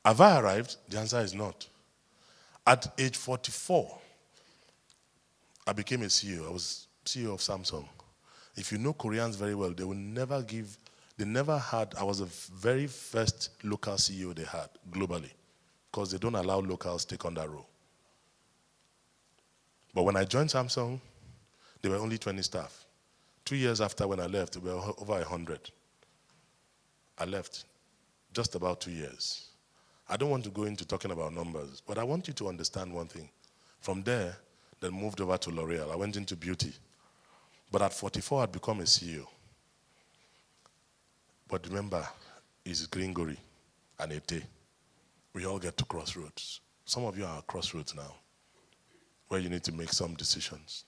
Have I arrived? The answer is not. At age 44, I became a CEO. I was CEO of Samsung. If you know Koreans very well, they never had, I was the very first local CEO they had globally, because they don't allow locals to take on that role. But when I joined Samsung, there were only 20 staff. 2 years after when I left, there were over 100. I left just about 2 years. I don't want to go into talking about numbers, but I want you to understand one thing. From there, then moved over to L'Oreal. I went into beauty. But at 44, I'd become a CEO. But remember, it's Gringori and Ete. We all get to crossroads. Some of you are at crossroads now, where you need to make some decisions.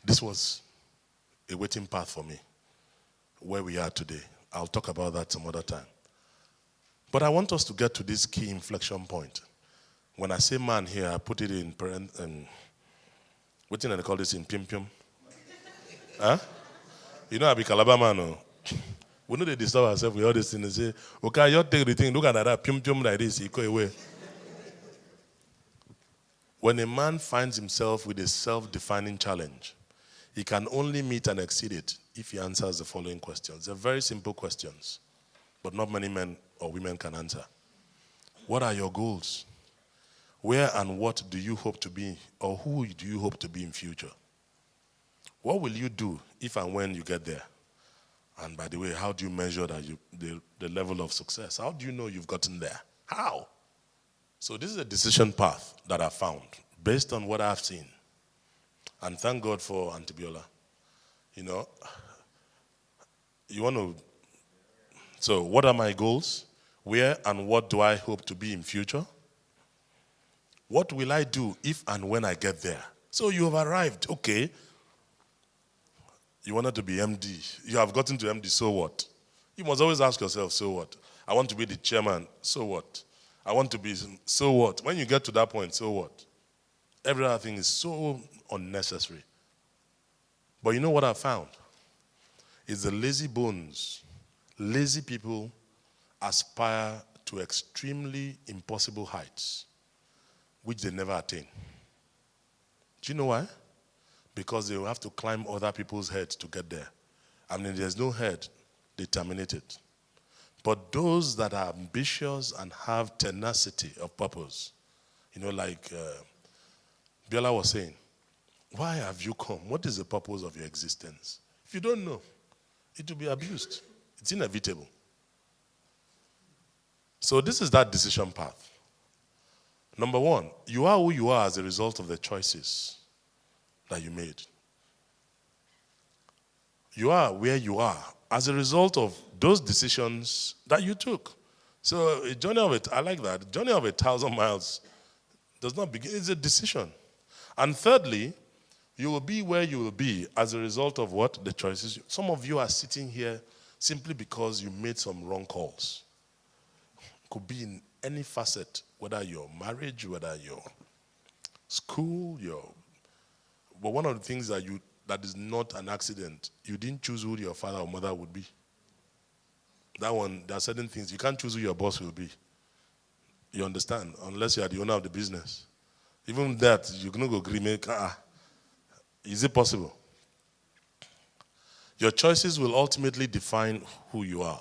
This was a waiting path for me, where we are today. I'll talk about that some other time. But I want us to get to this key inflection point. When I say man here, I put it in what do they call this in Pim? Huh? You know I be Calabar man, no? We know they disturb ourselves with all these things and say, okay, you take the thing, look at that Pim like this, he go away. When a man finds himself with a self-defining challenge, he can only meet and exceed it if he answers the following questions. They're very simple questions, but not many men or women can answer. What are your goals? Where and what do you hope to be, or who do you hope to be in future? What will you do if and when you get there? And by the way, how do you measure that the level of success? How do you know you've gotten there? How? So this is a decision path that I found based on what I've seen. And thank God for Auntie Biola. You know, you want to, so what are my goals? Where and what do I hope to be in future? What will I do if and when I get there? So you have arrived, okay. You wanted to be MD. You have gotten to MD, so what? You must always ask yourself, so what? I want to be the chairman, so what? I want to be, so what? When you get to that point, so what? Every other thing is so unnecessary. But you know what I found? Is the lazy bones. Lazy people aspire to extremely impossible heights, which they never attain. Do you know why? Because they will have to climb other people's heads to get there. And if there's no head, they terminate it. But those that are ambitious and have tenacity of purpose, you know, like Biola was saying, why have you come? What is the purpose of your existence? If you don't know, it will be abused. It's inevitable. So this is that decision path. Number one, you are who you are as a result of the choices that you made. You are where you are as a result of those decisions that you took. So a journey of it, I like that. A journey of 1,000 miles does not begin, it's a decision. And thirdly, you will be where you will be as a result of what? The choices. Some of you are sitting here simply because you made some wrong calls. Could be in any facet, whether your marriage, whether your school, but one of the things that is not an accident, you didn't choose who your father or mother would be. That one, there are certain things, you can't choose who your boss will be. You understand? Unless you are the owner of the business. Even that, you're going to go agree, make, is it possible? Your choices will ultimately define who you are.